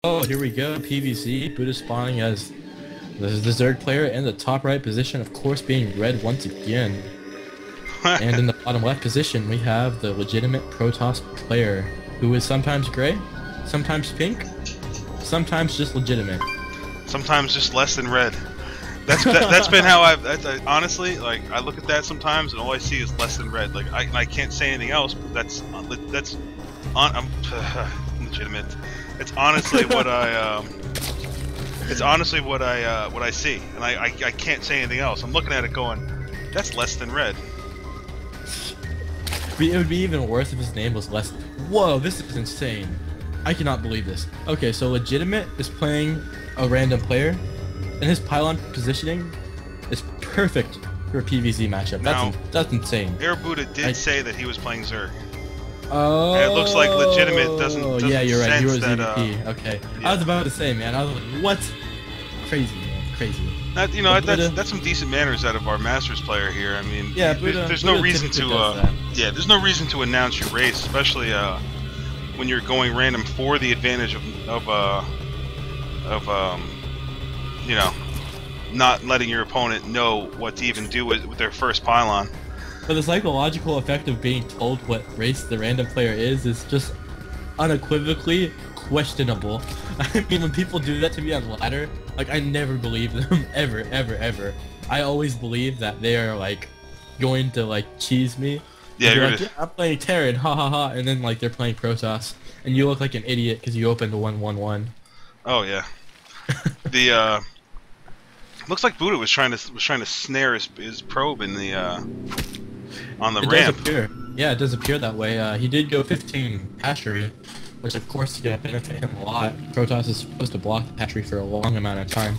Oh, here we go. PVC. BYOBKenobi spawning as the Zerg player in the top right position, of course being red once again. And in the bottom left position, we have the legitimate Protoss player, who is sometimes gray, sometimes pink, sometimes just legitimate. Sometimes just less than red. That's been how I honestly, like, I look at that sometimes and all I see is less than red. Like I can't say anything else, but that's I'm legitimate. It's honestly what I what I see, and I can't say anything else. I'm looking at it going, that's less than red. It would be even worse if his name was less. Whoa, this is insane. I cannot believe this. Okay, so legitimate is playing a random player, and his pylon positioning is perfect for a PvZ matchup. That's insane. aiRBuDDha did say that he was playing Zerg. Oh, and it looks like legitimate doesn't yeah, you're right. You were that, ZVP. Okay, yeah. I was about to say, man. I was like, what? Crazy, man. Crazy. That, you know, that's some decent manners out of our Masters player here. I mean, yeah, there's no reason to there's no reason to announce your race, especially when you're going random for the advantage of you know, not letting your opponent know what to even do with their first pylon. But the psychological effect of being told what race the random player is just unequivocally questionable. I mean, when people do that to me on ladder, like, I never believe them, ever, ever, ever. I always believe that they are, like, going to, like, cheese me. Yeah, you're like, yeah, I'm playing Terran, ha ha ha, and then, like, they're playing Protoss, and you look like an idiot because you opened the 1-1-1. Oh yeah. The looks like BYOBKenobi was trying to snare his probe in the on the ramp. Does appear. Yeah, it does appear that way. He did go 15 hatchery, which of course is going to benefit him a lot. Protoss is supposed to block the hatchery for a long amount of time.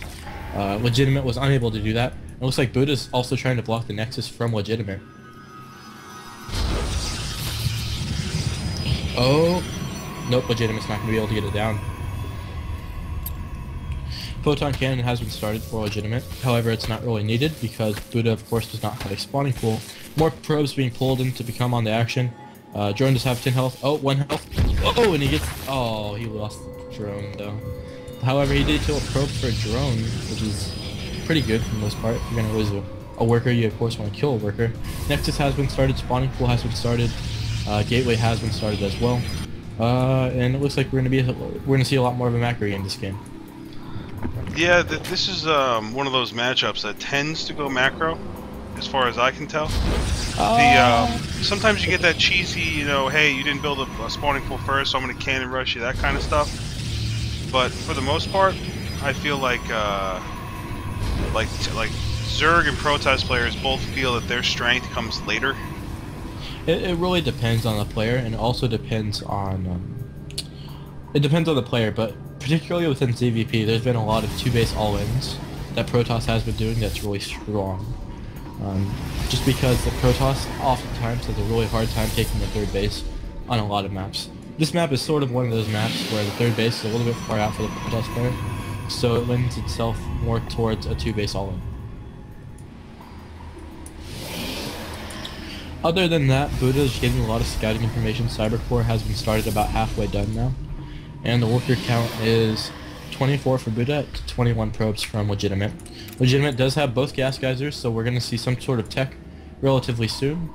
Legitimate was unable to do that. It looks like BYOBKenobi is also trying to block the Nexus from legitimate. Oh, nope, legitimate's not going to be able to get it down. Photon cannon has been started for legitimate, however it's not really needed because BYOBKenobi of course does not have a spawning pool. More probes being pulled in to become on the action. Drone does have 10 health. Oh, 1 health. Oh, and he gets... Oh, he lost the drone though. However, he did kill a probe for a drone, which is pretty good for the most part. If you're going to lose a worker, you of course want to kill a worker. Nexus has been started, spawning pool has been started, gateway has been started as well. And it looks like we're going to see a lot more of a macro in this game. Yeah, this is one of those matchups that tends to go macro, as far as I can tell. Sometimes you get that cheesy, you know, hey, you didn't build a spawning pool first, so I'm going to cannon rush you, that kind of stuff. But for the most part, I feel like Zerg and Protoss players both feel that their strength comes later. It really depends on the player, and it also depends on the player, but particularly within ZVP, there's been a lot of 2-base all-ins that Protoss has been doing that's really strong. Just because the Protoss oftentimes has a really hard time taking the 3rd base on a lot of maps. This map is sort of one of those maps where the 3rd base is a little bit far out for the Protoss player, so it lends itself more towards a 2-base all-in. Other than that, BYOBKenobi is getting a lot of scouting information. Cybercore has been started about halfway done now. And the worker count is 24 for BYOBKenobi to 21 probes from legitimate. Legitimate does have both gas geysers, so we're going to see some sort of tech relatively soon.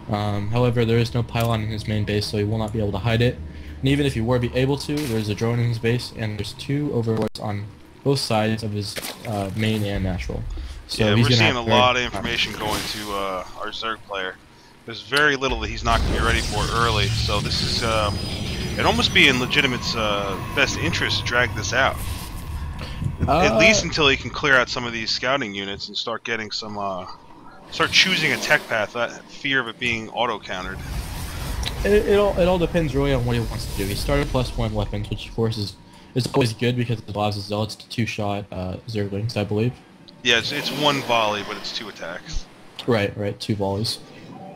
However, there is no pylon in his main base, so he will not be able to hide it. And even if he were able to, there's a drone in his base, and there's 2 overlords on both sides of his main and natural. So yeah, we're seeing a lot of information going to our Zerg player. There's very little that he's not going to be ready for early, so this is it'd almost be in Legitimate's best interest to drag this out. At least until he can clear out some of these scouting units and start getting some, start choosing a tech path, that fear of it being auto-countered. It all depends really on what he wants to do. He started +1 weapons, which of course is always good because it allows his zealots to 2-shot Zerglings, I believe. Yeah, it's 1 volley, but it's 2 attacks. Right, 2 volleys.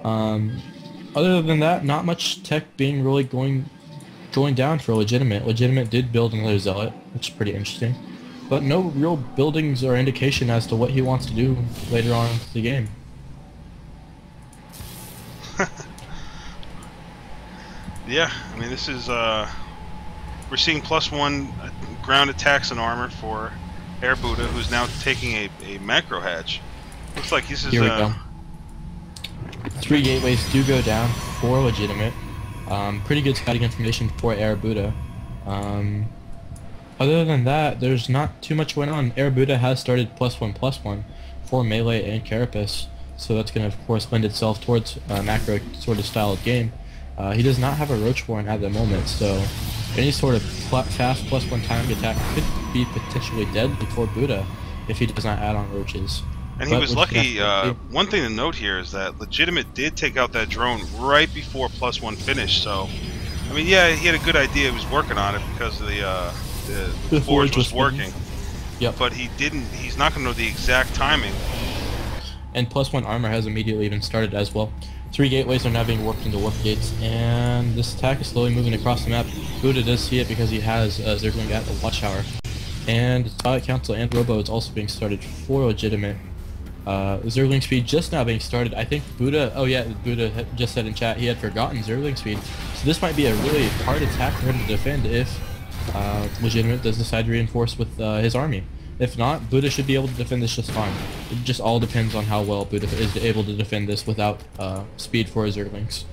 Other than that, not much tech being really going down for legitimate. Legitimate did build another zealot, which is pretty interesting, but no real buildings or indication as to what he wants to do later on in the game. Yeah, I mean, this is we're seeing +1 ground attacks and armor for aiRBuDDha, who's now taking a macro hatch. Looks like this is Here we go. 3 gateways do go down for legitimate. Pretty good scouting information for aiRBuDDha. Other than that, there's not too much going on. aiRBuDDha has started +1/+1 for melee and carapace, so that's going to of course lend itself towards macro sort of style of game. He does not have a Roach Warren at the moment, so any sort of fast +1 timing attack could be potentially deadly for Buddha if he does not add on roaches. And he was lucky. One thing to note here is that Legitimate did take out that drone right before +1 finished. So, I mean, yeah, he had a good idea. He was working on it because the forge was working. Yep. But he didn't. He's not going to know the exact timing. And +1 armor has immediately even started as well. 3 gateways are now being warped into warp gates, and this attack is slowly moving across the map. Buddha does see it because he has Zergling at the watchtower. And Twilight Council and Robo is also being started for legitimate. Zergling speed just now being started. I think Buddha, oh yeah, Buddha had just said in chat he had forgotten Zergling speed. So this might be a really hard attack for him to defend if legitimate does decide to reinforce with his army. If not, Buddha should be able to defend this just fine. It just all depends on how well Buddha is able to defend this without speed for his Zerglings.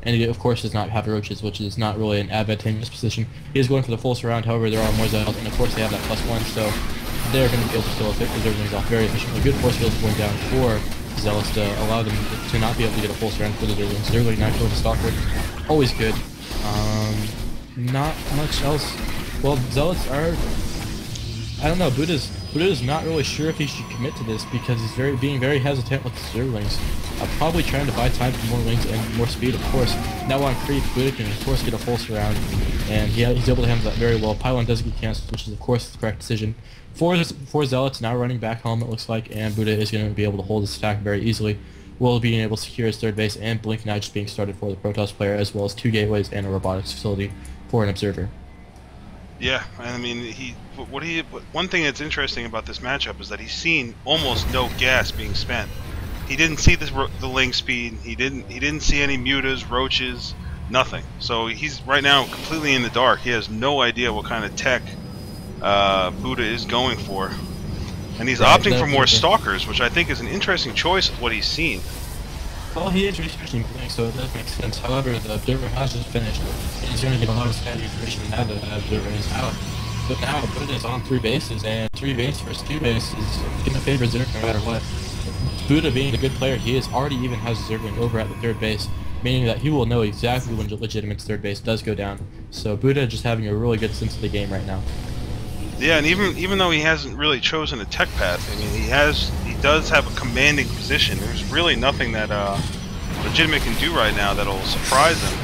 And he, of course, does not have roaches, which is not really an advantageous position. He is going for the full surround, however, there are more Zealots, and of course they have that +1, so they're going to be able to still affect the Zerglings off very efficiently. Good force fields going down for Zealots to allow them to not be able to get a full surround for the Zerglings. Zergling not killing Stalker, always good. Not much else. Well, Zealots are... I don't know, Buddha's not really sure if he should commit to this because he's being very hesitant with the Zerglings. Probably trying to buy time for more wings and more speed, of course. Now on creep, Buddha can of course get a full surround, and he's able to handle that very well. Pylon does get cancelled, which is of course the correct decision. Four Zealots now running back home, it looks like, and Buddha is going to be able to hold this attack very easily, while being able to secure his third base, and Blink now just being started for the Protoss player, as well as 2 gateways and a robotics facility for an observer. Yeah, I mean, one thing that's interesting about this matchup is that he's seen almost no gas being spent. He didn't see the link speed. He didn't see any mutas, roaches, nothing. So he's right now completely in the dark. He has no idea what kind of tech Buddha is going for, and he's opting for more stalkers, which I think is an interesting choice of what he's seen. Well, he is researching Blink, so it does make sense. However, the observer has just finished. He's going to get a lot of scatter information now that the observer is out. But now Buddha is on 3 bases, and 3 bases versus 2 bases is going to favor Zerg no matter what. Buddha being a good player, he already even has Zergling over at the 3rd base, meaning that he will know exactly when Legitimate's 3rd base does go down. So Buddha just having a really good sense of the game right now. Yeah, and even though he hasn't really chosen a tech path, I mean, he does have a commanding position. There's really nothing that Legitimate can do right now that'll surprise him.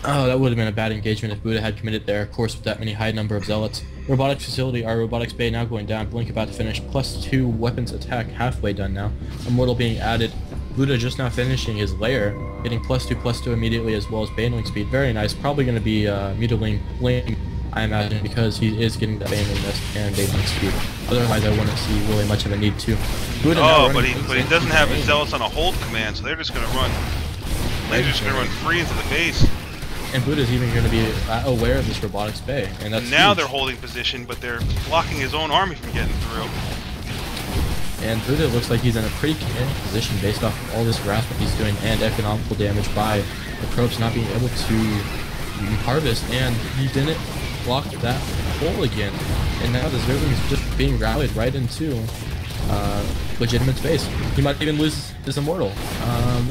Oh, that would have been a bad engagement if Buddha had committed there, of course, with that many high number of Zealots. Robotics facility, our robotics bay now going down. Blink about to finish. +2 weapons attack halfway done now. Immortal being added. Buddha just now finishing his lair, getting +2/+2 immediately, as well as baneling speed. Very nice. Probably going to be mutilating lane, I imagine, because he is getting the baneling nest and baneling speed. Otherwise, I wouldn't see really much of a need to. Buddha but he doesn't have his Zealots on a hold command, so they're just going to run. They're just going to run free into the base. And Buddha's even going to be aware of this robotics bay, and that's now huge. They're holding position, but they're blocking his own army from getting through. And Buddha looks like he's in a pretty commanding position based off of all this harassment he's doing and economical damage by the probes not being able to harvest, and he didn't block that hole again. And now the Zergling is just being rallied right into Legitimate space. He might even lose his Immortal.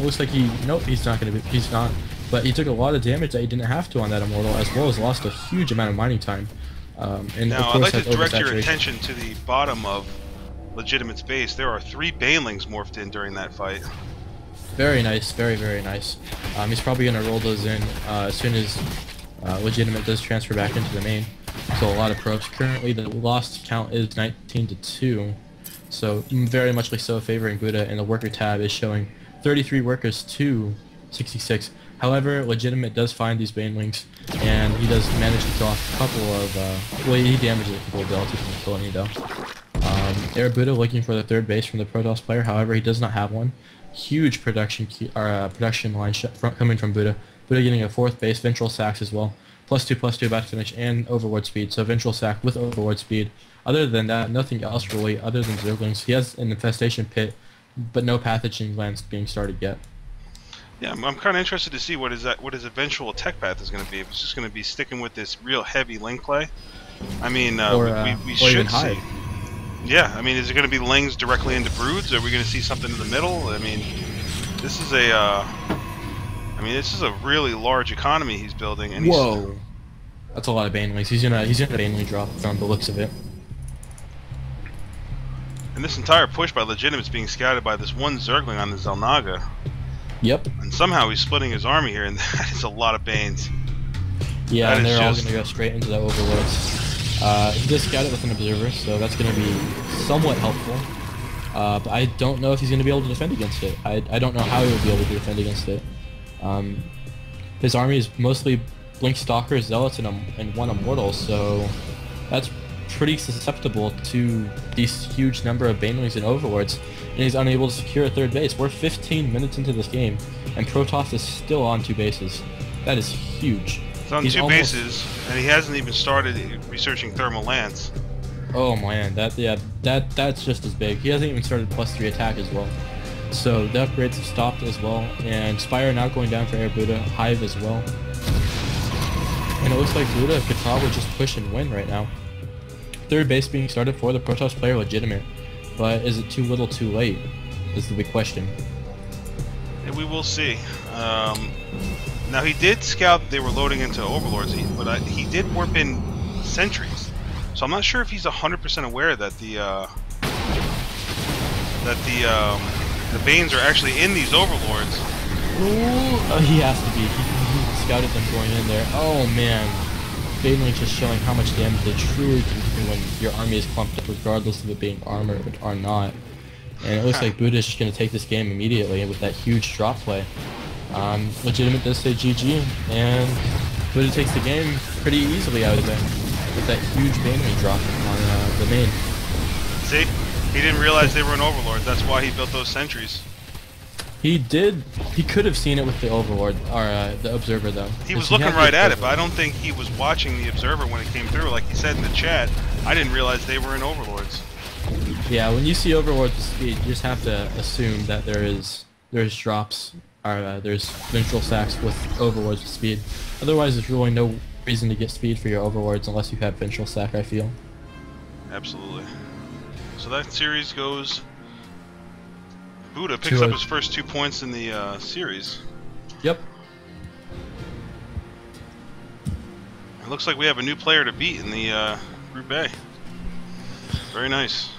Looks like he's not. But he took a lot of damage that he didn't have to on that Immortal, as well as lost a huge amount of mining time. And now, I'd like to direct your attention to the bottom of Legitimate's base. There are 3 banelings morphed in during that fight. Very nice, very, very nice. He's probably going to roll those in as soon as Legitimate does transfer back into the main. So a lot of probes. Currently, the lost count is 19-2. So very muchly so favoring Buddha, and the worker tab is showing 33 workers to 66. However, Legitimate does find these banelings, and he does manage to kill off a couple of, well, he damages a couple of Delta, he doesn't kill any though. aiRBuDDha looking for the 3rd base from the Protoss player, however, he does not have one. Huge production line coming from Buddha. Buddha getting a 4th base, ventral sacks as well. +2/+2 back finish and overward speed, so vengeful sack with overward speed. Other than that, nothing else really other than Zerglings. He has an infestation pit, but no pathogen glands being started yet. Yeah, I'm kind of interested to see what his eventual tech path is going to be. If it's just going to be sticking with this real heavy link play. I mean, we should see. Yeah, I mean, is it going to be lings directly into broods? Are we going to see something in the middle? I mean, this is this is a really large economy he's building. And whoa, that's a lot of banelings. He's gonna baneling drop from the looks of it. And this entire push by Legitimate's being scouted by this one Zergling on the Xel'Naga. Yep. And somehow he's splitting his army here, and that is a lot of Banes. Yeah, and they're all going to go straight into the overlords. He does scout it with an observer, so that's going to be somewhat helpful. But I don't know if he's going to be able to defend against it. I don't know how he will be able to defend against it. His army is mostly Blink Stalkers, Zealots, and one Immortal, so that's pretty susceptible to these huge number of banelings and overlords, and he's unable to secure a third base. We're 15 minutes into this game, and Protoss is still on 2 bases. That is huge. He's on 2 bases, and he hasn't even started researching Thermal Lance. Oh man, that's just as big. He hasn't even started +3 attack as well. So the upgrades have stopped as well, and Spire now going down for aiRBuDDha, Hive as well. And it looks like Buddha could probably just push and win right now. Third base being started for the Protoss player Legitimate, but is it too little too late is the big question. Yeah, we will see. Now he did scout they were loading into Overlords, but he did warp in sentries. So I'm not sure if he's 100% aware that the Banes are actually in these Overlords. Ooh, he has to be. He scouted them going in there. Oh man. Baneling just showing how much damage they truly can do when your army is clumped up regardless of it being armored or not. And it looks like Buddha is just going to take this game immediately with that huge drop play. Legitimate does say GG, and Buddha takes the game pretty easily out of there with that huge Baneling drop on the main. See? He didn't realize they were an Overlord. That's why he built those sentries. He did. He could have seen it with the Overlord, or the Observer, though. He was looking right at it, but I don't think he was watching the Observer when it came through. Like he said in the chat, I didn't realize they were in Overlords. Yeah, when you see Overlords with speed, you just have to assume that there's drops, or there's vengeful sacks with Overlords with speed. Otherwise, there's really no reason to get speed for your Overlords unless you have vengeful sack, I feel. Absolutely. So that series goes... Buddha picks up his first 2 points in the series. Yep. It looks like we have a new player to beat in the Group A. Very nice.